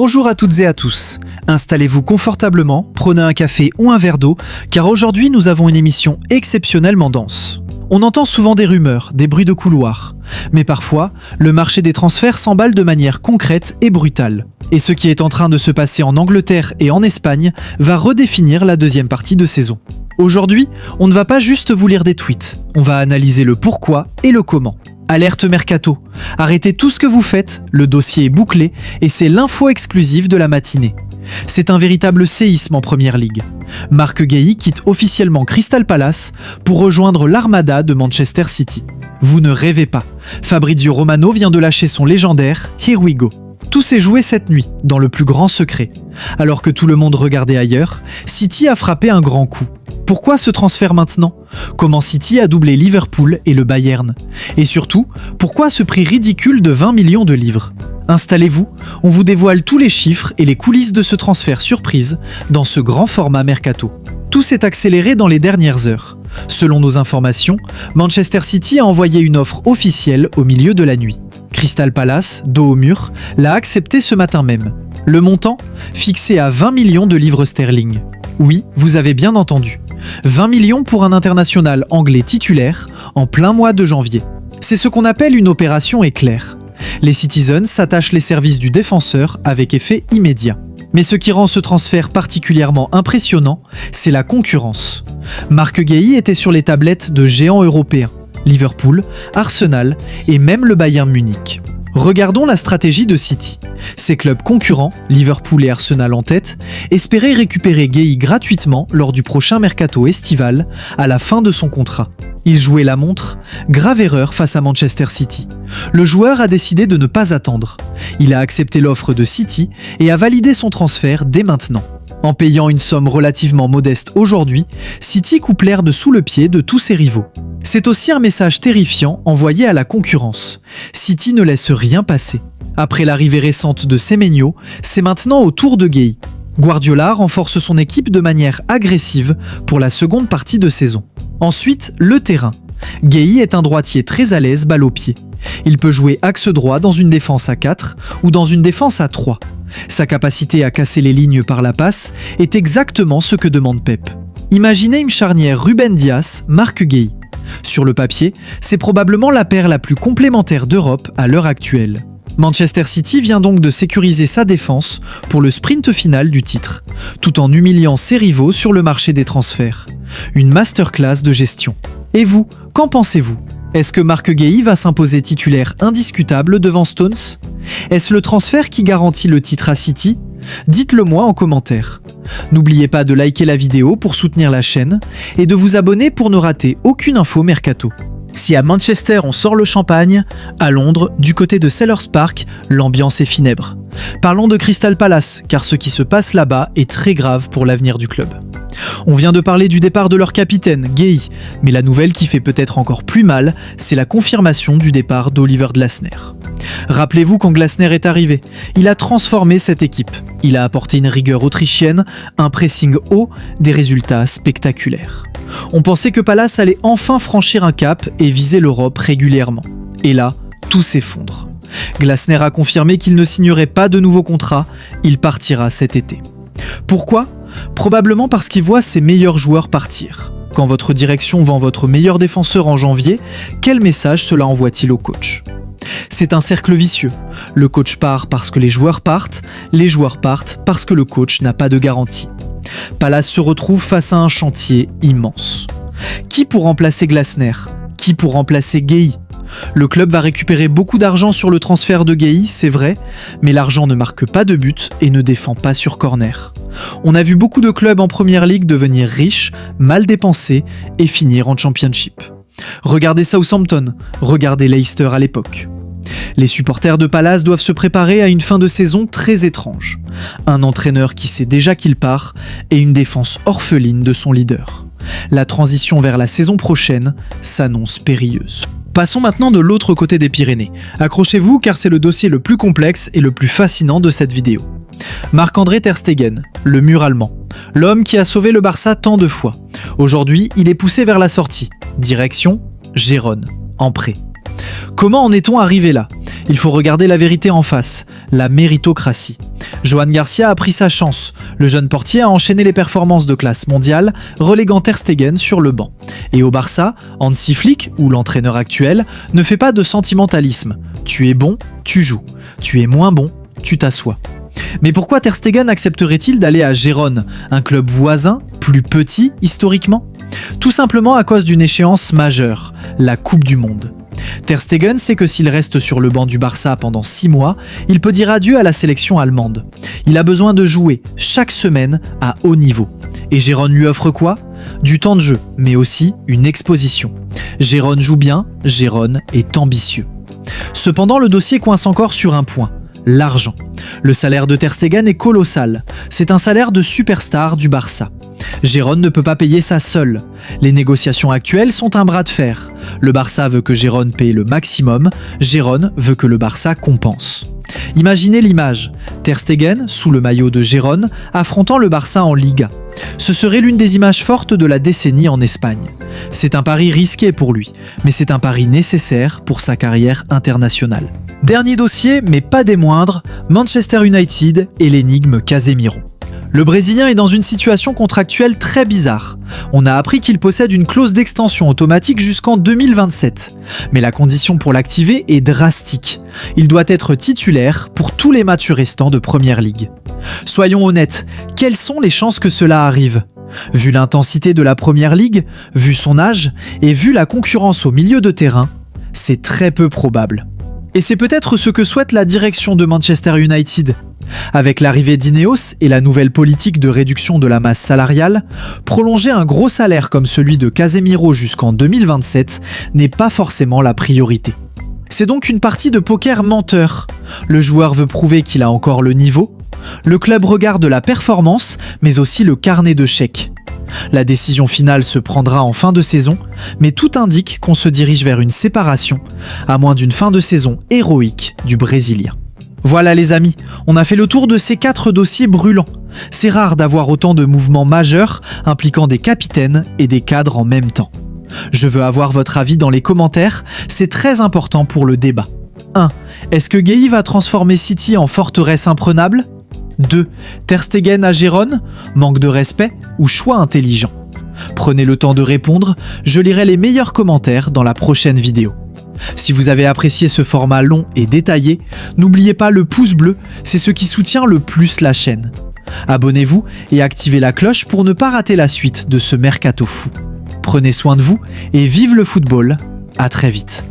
Bonjour à toutes et à tous. Installez-vous confortablement, prenez un café ou un verre d'eau, car aujourd'hui nous avons une émission exceptionnellement dense. On entend souvent des rumeurs, des bruits de couloir, mais parfois, le marché des transferts s'emballe de manière concrète et brutale. Et ce qui est en train de se passer en Angleterre et en Espagne va redéfinir la deuxième partie de saison. Aujourd'hui, on ne va pas juste vous lire des tweets, on va analyser le pourquoi et le comment. Alerte Mercato. Arrêtez tout ce que vous faites, le dossier est bouclé et c'est l'info exclusive de la matinée. C'est un véritable séisme en Première Ligue. Marc Guéhi quitte officiellement Crystal Palace pour rejoindre l'Armada de Manchester City. Vous ne rêvez pas, Fabrizio Romano vient de lâcher son légendaire « Here we go ». Tout s'est joué cette nuit, dans le plus grand secret. Alors que tout le monde regardait ailleurs, City a frappé un grand coup. Pourquoi ce transfert maintenant ? Comment City a doublé Liverpool et le Bayern ? Et surtout, pourquoi ce prix ridicule de 20 millions de livres ? Installez-vous, on vous dévoile tous les chiffres et les coulisses de ce transfert surprise dans ce grand format Mercato. Tout s'est accéléré dans les dernières heures. Selon nos informations, Manchester City a envoyé une offre officielle au milieu de la nuit. Crystal Palace, dos au mur, l'a accepté ce matin même. Le montant ? Fixé à 20 millions de livres sterling. Oui, vous avez bien entendu. 20 millions pour un international anglais titulaire en plein mois de janvier. C'est ce qu'on appelle une opération éclair. Les Citizens s'attachent les services du défenseur avec effet immédiat. Mais ce qui rend ce transfert particulièrement impressionnant, c'est la concurrence. Marc Guéhi était sur les tablettes de géants européens, Liverpool, Arsenal et même le Bayern Munich. Regardons la stratégie de City. Ces clubs concurrents, Liverpool et Arsenal en tête, espéraient récupérer Guéhi gratuitement lors du prochain mercato estival à la fin de son contrat. Il jouait la montre, grave erreur face à Manchester City. Le joueur a décidé de ne pas attendre. Il a accepté l'offre de City et a validé son transfert dès maintenant. En payant une somme relativement modeste aujourd'hui, City coupe l'herbe sous le pied de tous ses rivaux. C'est aussi un message terrifiant envoyé à la concurrence. City ne laisse rien passer. Après l'arrivée récente de Semenyo, c'est maintenant au tour de Guéhi. Guardiola renforce son équipe de manière agressive pour la seconde partie de saison. Ensuite, le terrain. Guéhi est un droitier très à l'aise balle au pied. Il peut jouer axe droit dans une défense à 4 ou dans une défense à 3. Sa capacité à casser les lignes par la passe est exactement ce que demande Pep. Imaginez une charnière Ruben Dias, Marc Guéhi. Sur le papier, c'est probablement la paire la plus complémentaire d'Europe à l'heure actuelle. Manchester City vient donc de sécuriser sa défense pour le sprint final du titre, tout en humiliant ses rivaux sur le marché des transferts. Une masterclass de gestion. Et vous, qu'en pensez-vous ? Est-ce que Marc Guéhi va s'imposer titulaire indiscutable devant Stones ? Est-ce le transfert qui garantit le titre à City ? Dites-le moi en commentaire. N'oubliez pas de liker la vidéo pour soutenir la chaîne et de vous abonner pour ne rater aucune info mercato. Si à Manchester on sort le champagne, à Londres, du côté de Sellers Park, l'ambiance est funèbre. Parlons de Crystal Palace, car ce qui se passe là-bas est très grave pour l'avenir du club. On vient de parler du départ de leur capitaine, Guéhi, mais la nouvelle qui fait peut-être encore plus mal, c'est la confirmation du départ d'Oliver Glasner. Rappelez-vous quand Glasner est arrivé, il a transformé cette équipe. Il a apporté une rigueur autrichienne, un pressing haut, des résultats spectaculaires. On pensait que Palace allait enfin franchir un cap et viser l'Europe régulièrement. Et là, tout s'effondre. Glasner a confirmé qu'il ne signerait pas de nouveau contrat, il partira cet été. Pourquoi ? Probablement parce qu'il voit ses meilleurs joueurs partir. Quand votre direction vend votre meilleur défenseur en janvier, quel message cela envoie-t-il au coach ? C'est un cercle vicieux. Le coach part parce que les joueurs partent parce que le coach n'a pas de garantie. Palace se retrouve face à un chantier immense. Qui pour remplacer Glasner ? Qui pour remplacer Guéhi ? Le club va récupérer beaucoup d'argent sur le transfert de Guéhi, c'est vrai, mais l'argent ne marque pas de but et ne défend pas sur corner. On a vu beaucoup de clubs en Première Ligue devenir riches, mal dépensés et finir en Championship. Regardez Southampton, regardez Leicester à l'époque. Les supporters de Palace doivent se préparer à une fin de saison très étrange. Un entraîneur qui sait déjà qu'il part et une défense orpheline de son leader. La transition vers la saison prochaine s'annonce périlleuse. Passons maintenant de l'autre côté des Pyrénées. Accrochez-vous car c'est le dossier le plus complexe et le plus fascinant de cette vidéo. Marc-André ter Stegen, le mur allemand. L'homme qui a sauvé le Barça tant de fois. Aujourd'hui, il est poussé vers la sortie. Direction Gérone, en prêt. Comment en est-on arrivé là ? Il faut regarder la vérité en face, la méritocratie. Johan Garcia a pris sa chance. Le jeune portier a enchaîné les performances de classe mondiale, reléguant Ter Stegen sur le banc. Et au Barça, Hansi Flick, ou l'entraîneur actuel, ne fait pas de sentimentalisme. Tu es bon, tu joues. Tu es moins bon, tu t'assois. Mais pourquoi Ter Stegen accepterait-il d'aller à Gérone, un club voisin, plus petit historiquement ? Tout simplement à cause d'une échéance majeure, la Coupe du Monde. Ter Stegen sait que s'il reste sur le banc du Barça pendant 6 mois, il peut dire adieu à la sélection allemande. Il a besoin de jouer chaque semaine à haut niveau. Et Gérone lui offre quoi ? Du temps de jeu, mais aussi une exposition. Gérone joue bien, Gérone est ambitieux. Cependant, le dossier coince encore sur un point, l'argent. Le salaire de Ter Stegen est colossal. C'est un salaire de superstar du Barça. Gérone ne peut pas payer ça seul. Les négociations actuelles sont un bras de fer. Le Barça veut que Gérone paye le maximum, Gérone veut que le Barça compense. Imaginez l'image, Ter Stegen, sous le maillot de Gérone, affrontant le Barça en Liga. Ce serait l'une des images fortes de la décennie en Espagne. C'est un pari risqué pour lui, mais c'est un pari nécessaire pour sa carrière internationale. Dernier dossier, mais pas des moindres, Manchester United et l'énigme Casemiro. Le Brésilien est dans une situation contractuelle très bizarre. On a appris qu'il possède une clause d'extension automatique jusqu'en 2027. Mais la condition pour l'activer est drastique. Il doit être titulaire pour tous les matchs restants de Première Ligue. Soyons honnêtes, quelles sont les chances que cela arrive ? Vu l'intensité de la Première Ligue, vu son âge et vu la concurrence au milieu de terrain, c'est très peu probable. Et c'est peut-être ce que souhaite la direction de Manchester United. Avec l'arrivée d'Ineos et la nouvelle politique de réduction de la masse salariale, prolonger un gros salaire comme celui de Casemiro jusqu'en 2027 n'est pas forcément la priorité. C'est donc une partie de poker menteur. Le joueur veut prouver qu'il a encore le niveau. Le club regarde la performance, mais aussi le carnet de chèques. La décision finale se prendra en fin de saison, mais tout indique qu'on se dirige vers une séparation, à moins d'une fin de saison héroïque du Brésilien. Voilà les amis, on a fait le tour de ces 4 dossiers brûlants. C'est rare d'avoir autant de mouvements majeurs impliquant des capitaines et des cadres en même temps. Je veux avoir votre avis dans les commentaires, c'est très important pour le débat. 1. Est-ce que Gueye va transformer City en forteresse imprenable ? 2. Ter Stegen à Gérone ? Manque de respect ou choix intelligent ? Prenez le temps de répondre, je lirai les meilleurs commentaires dans la prochaine vidéo. Si vous avez apprécié ce format long et détaillé, n'oubliez pas le pouce bleu, c'est ce qui soutient le plus la chaîne. Abonnez-vous et activez la cloche pour ne pas rater la suite de ce mercato fou. Prenez soin de vous et vive le football, à très vite.